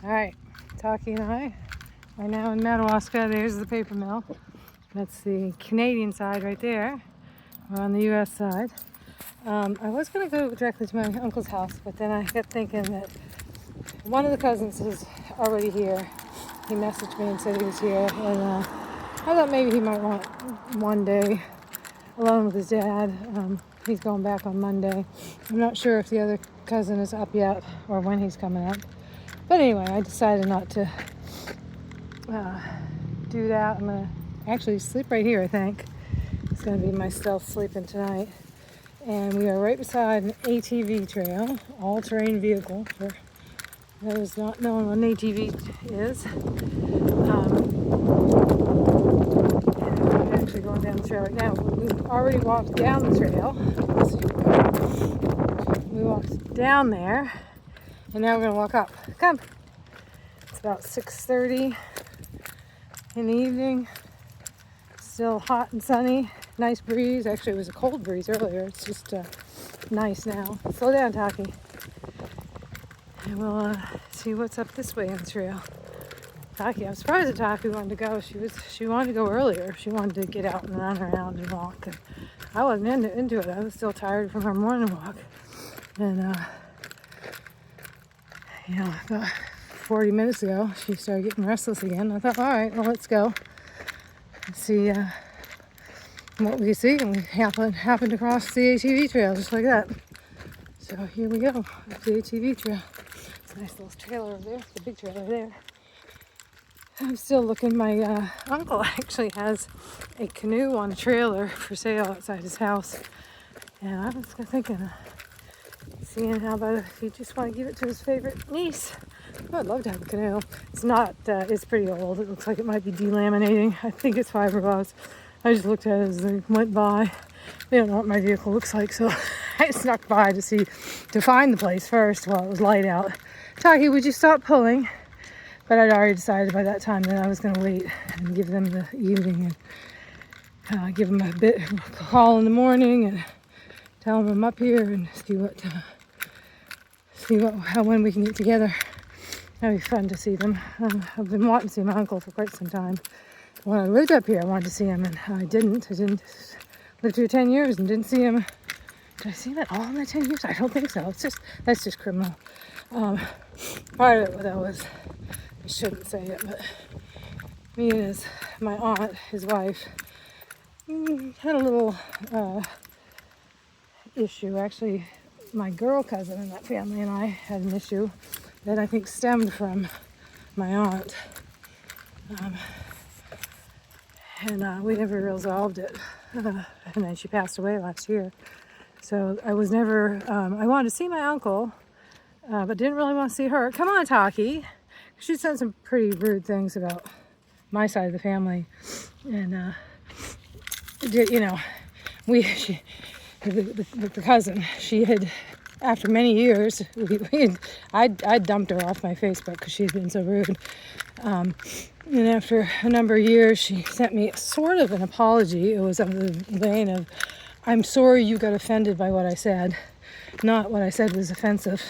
All right, Taki and I are now in Madawaska. There's the paper mill. That's the Canadian side right there. We're on the U.S. side. I was going to go directly to my uncle's house, but then I kept thinking that one of the cousins is already here. He messaged me and said he was here, and I thought maybe he might want one day alone with his dad. He's going back on Monday. I'm not sure if the other cousin is up yet or when he's coming up. But anyway, I decided not to do that. I'm going to actually sleep right here, I think. It's going to be my stealth sleeping tonight. And we are right beside an ATV trail, all-terrain vehicle, for those not knowing what an ATV is. And I'm actually going down the trail right now. We already walked down the trail. We walked down there, and now we're going to walk up. Come. It's about 6:30 in the evening. Still hot and sunny. Nice breeze. Actually, it was a cold breeze earlier. It's just nice now. Slow down, Taki. And we'll see what's up this way on the trail. Taki, I'm surprised that Taki wanted to go. She wanted to go earlier. She wanted to get out and run around and walk. And I wasn't into it. I was still tired from our morning walk. And about 40 minutes ago, she started getting restless again. I thought, all right, well, let's go and see what we see. And we happened to cross the ATV trail just like that. So here we go, up the ATV trail. It's a nice little trailer over there, the big trailer there. I'm still looking. My uncle actually has a canoe on a trailer for sale outside his house. And I was thinking, seeing how about if he just want to give it to his favorite niece. I'd love to have a canoe. It's not, it's pretty old. It looks like it might be delaminating. I think it's fiberglass. I just looked at it as I went by. They don't know what my vehicle looks like, so I snuck by to find the place first while it was light out. Taki, would you stop pulling? But I'd already decided by that time that I was going to wait and give them the evening and give them a call in the morning and tell them I'm up here and when we can get together. That'd be fun to see them. I've been wanting to see my uncle for quite some time. When I lived up here, I wanted to see him, and I didn't. Lived here 10 years and didn't see him. Did I see him at all in that 10 years? I don't think so. That's just criminal. Part of it, that was, I shouldn't say it, but me and my aunt, his wife, had a little issue. Actually, my girl cousin in that family and I had an issue that I think stemmed from my aunt. And we never resolved it. And then she passed away last year. So I was never, I wanted to see my uncle, but didn't really want to see her. Come on, Taki. She said some pretty rude things about my side of the family. And, the cousin, she had, after many years, I dumped her off my Facebook because she had been so rude. And after a number of years, she sent me sort of an apology. It was of the vein of, I'm sorry you got offended by what I said. Not what I said was offensive.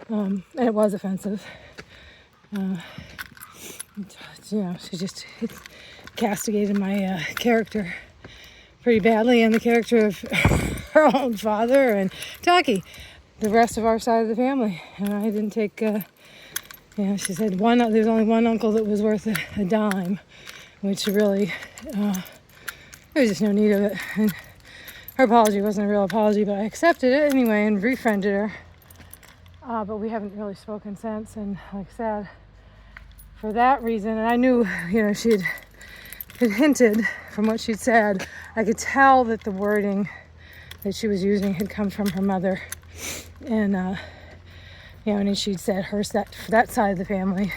And it was offensive. She just castigated my character pretty badly, and the character of her own father and Taki, the rest of our side of the family. And I didn't take... she said there's only one uncle that was worth a dime, which really, there was just no need of it. And her apology wasn't a real apology, but I accepted it anyway and refriended her. But we haven't really spoken since, and like I said, for that reason, and I knew, she had hinted from what she'd said, I could tell that the wording that she was using had come from her mother. And, and she'd said for that side of the family,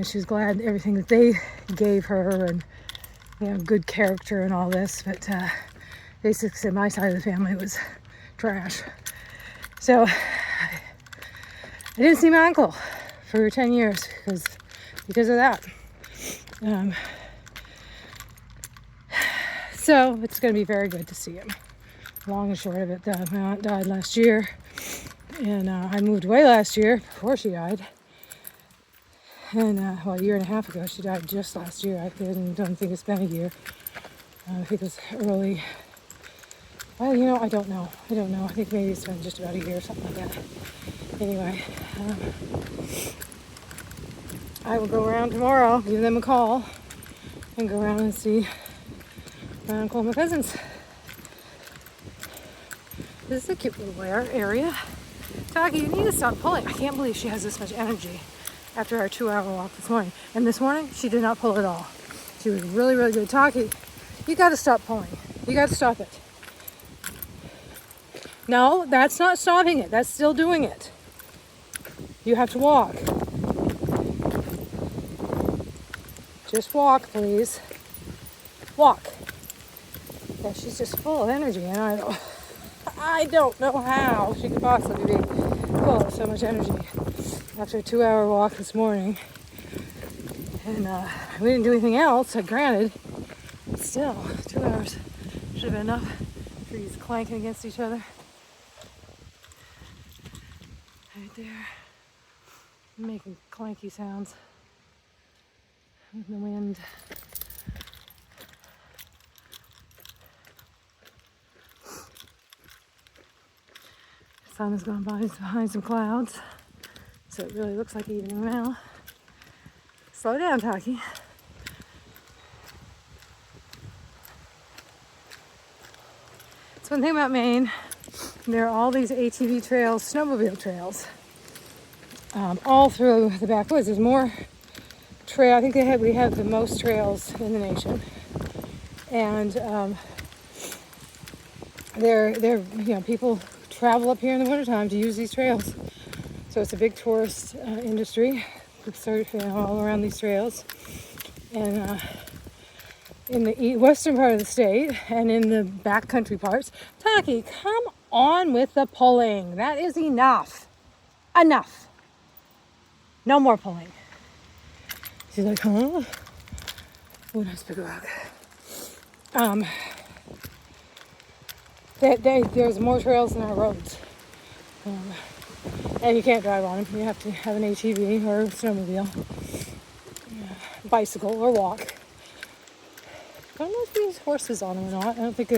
she was glad everything that they gave her and, good character and all this, but basically said my side of the family was trash. So I didn't see my uncle for 10 years because of that. So it's going to be very good to see him. Long and short of it, my aunt died last year. And I moved away last year before she died. And well, a year and a half ago. She died just last year. I don't think it's been a year. I think it was early. Well, I don't know. I think maybe it's been just about a year or something like that. Anyway, I will go around tomorrow, give them a call, and go around and see my uncle and my cousins. This is a cute little area. Taki, you need to stop pulling. I can't believe she has this much energy after our 2-hour walk this morning. And this morning, she did not pull at all. She was really, really good. Taki, you got to stop pulling. You got to stop it. No, that's not stopping it. That's still doing it. You have to walk. Just walk, please. Walk. Yeah, she's just full of energy, and I don't know how she could possibly be full of so much energy after a 2-hour walk this morning. And we didn't do anything else, granted. But still, 2 hours should have been enough. Trees clanking against each other. Right there. Making clanky sounds. The wind. The sun has gone by behind some clouds, so it really looks like evening now. Slow down, Taki. That's one thing about Maine. There are all these ATV trails, snowmobile trails, all through the backwoods. There's more trail. I think we have the most trails in the nation, and people travel up here in the wintertime to use these trails. So it's a big tourist industry. All around these trails, and in the western part of the state and in the backcountry parts. Taki, come on with the pulling. That is enough. Enough. No more pulling. She's like, huh? Oh, nice big rock. There's more trails than our roads. And you can't drive on them. You have to have an ATV or a snowmobile, bicycle or walk. I don't know if there's horses on them or not. I don't think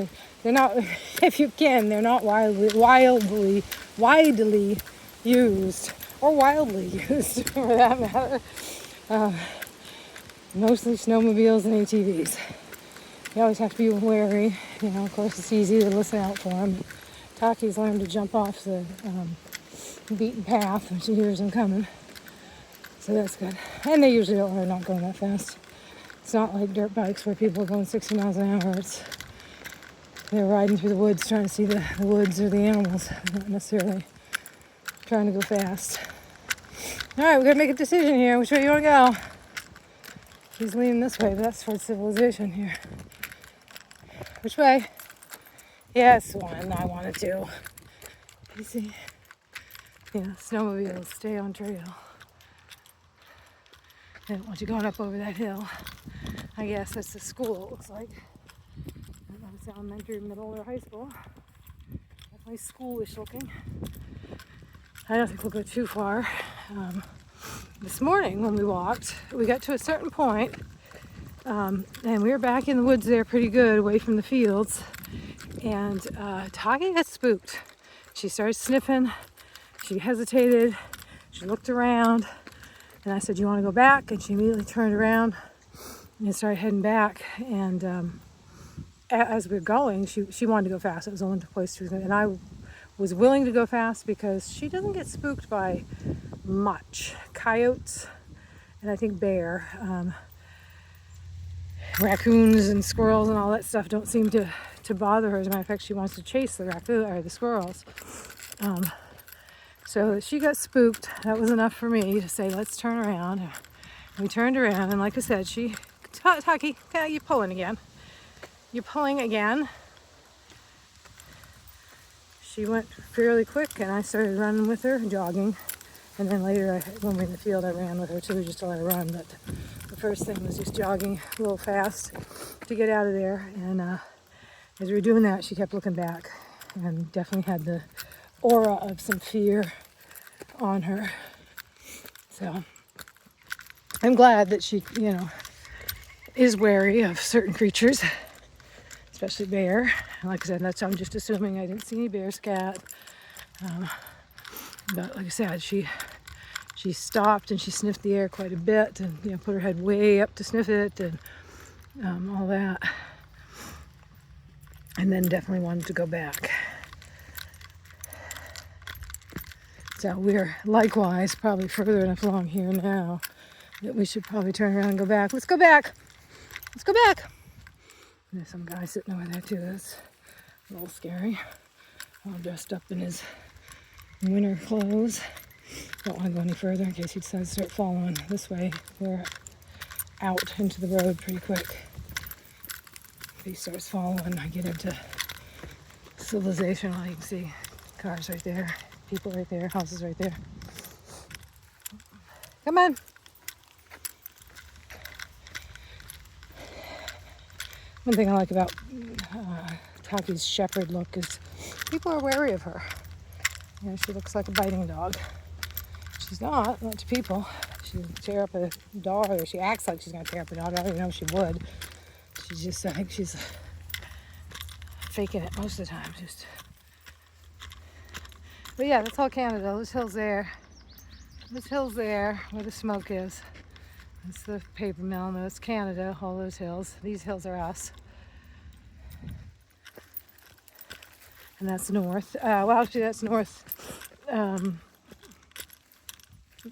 they're not. If you can, they're not widely used, or wildly used for that matter. Mostly snowmobiles and ATVs. You always have to be wary. Of course, it's easy to listen out for them. Taki's learned to jump off the beaten path when she hears them coming, so that's good. And they usually are not going that fast. It's not like dirt bikes where people are going 60 miles an hour. They're riding through the woods trying to see the woods or the animals, not necessarily trying to go fast. All right, we gotta make a decision here. Which way you want to go? She's leaning this way, but that's towards civilization here. Which way? Yes, one I want to do. You see? Snowmobiles stay on trail. They don't want you going up over that hill. I guess that's the school, it looks like. I don't know if it's elementary, middle, or high school. Definitely schoolish looking. I don't think we'll go too far. This morning when we walked, we got to a certain point, and we were back in the woods there pretty good, away from the fields. And Taki got spooked. She started sniffing. She hesitated, she looked around, and I said, "You want to go back?" And she immediately turned around and started heading back. And as we were going, she wanted to go fast. It was the only place she was going. And I was willing to go fast because she doesn't get spooked by much. Coyotes, and I think bear, raccoons and squirrels and all that stuff don't seem to bother her. As a matter of fact, she wants to chase the raccoon or the squirrels. So she got spooked. That was enough for me to say, let's turn around. And we turned around, and like I said, Taki, you're pulling again. You're pulling again. She went fairly quick, and I started running with her, jogging. And then later, when we were in the field, I ran with her too, just to let her run. But the first thing was just jogging a little fast to get out of there. And as we were doing that, she kept looking back and definitely had the aura of some fear on her. So I'm glad that she, is wary of certain creatures, especially bear. Like I said, I'm just assuming I didn't see any bear scat. But like I said, she stopped and she sniffed the air quite a bit, and put her head way up to sniff it, and all that, and then definitely wanted to go back. So we're likewise probably further enough along here now that we should probably turn around and go back. Let's go back. Let's go back. There's some guy sitting over there too. That's a little scary. All dressed up in his winter clothes. Don't want to go any further in case he decides to start following this way. We're out into the road pretty quick. If he starts following, I get into civilization. Well, you can see cars right there, people right there, houses right there. Come on. One thing I like about Taki's shepherd look is people are wary of her. She looks like a biting dog. She's not to people. She doesn't tear up a dog, or she acts like she's going to tear up a dog. I don't even know if she would. She's just, I think she's faking it most of the time. But yeah, that's all Canada. Those hills there. Those hills there where the smoke is. That's the paper mill, and that's Canada, all those hills. These hills are us. And that's north. Well, actually, that's north.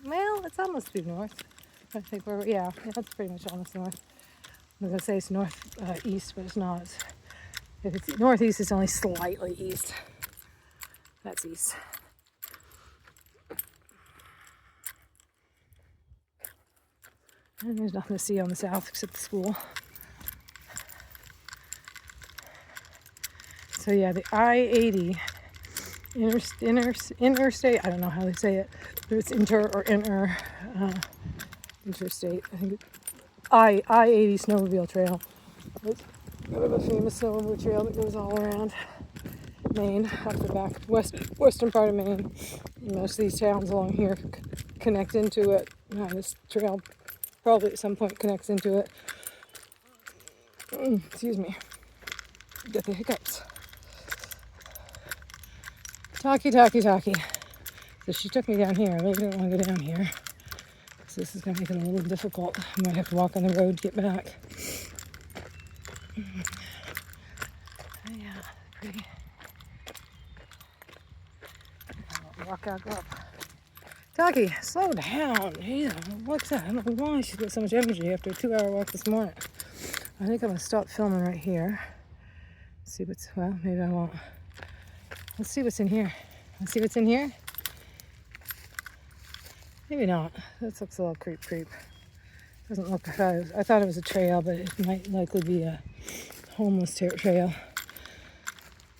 Well, it's almost due north. I think that's pretty much almost north. I was going to say it's north east, but it's not. If it's northeast, it's only slightly east. That's east. And there's nothing to see on the south except the school. So yeah, the I-80 interstate, I don't know how they say it, but it's interstate. I think it's I-80 snowmobile trail. It's kind of a famous snowmobile trail that goes all around Maine, up the back western part of Maine. Most of these towns along here connect into it. This trail probably at some point connects into it. Excuse me. Get the hiccups. Taki. So she took me down here. I really don't want to go down here, so this is going to make it a little difficult. I might have to walk on the road to get back. Oh, yeah, pretty. I'll walk out up. Taki, slow down. What's that? I don't know why she's got so much energy after a 2-hour walk this morning. I think I'm going to stop filming right here. See maybe I won't. Let's see what's in here. Let's see what's in here. Maybe not. This looks a little creep. Doesn't look. I thought it was a trail, but it might likely be a homeless trail.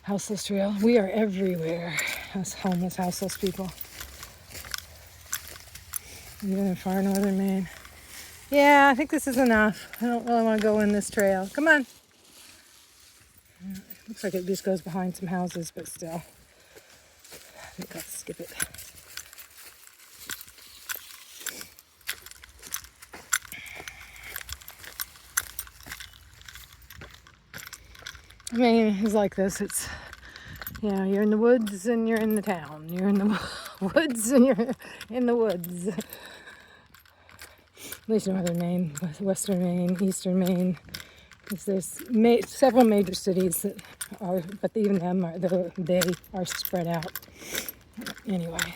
Houseless trail. We are everywhere as homeless, houseless people. Even in far northern Maine. Yeah, I think this is enough. I don't really want to go in this trail. Come on. Looks like it just goes behind some houses, but still. I think I'll skip it. Maine is like this. It's, you're in the woods and you're in the town. You're in the woods and you're in the woods. At least northern Maine, western Maine, eastern Maine. There's several major cities that are, but even them they are spread out. Anyway,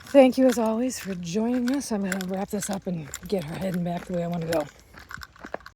thank you as always for joining us. I'm going to wrap this up and get her heading back the way I want to go.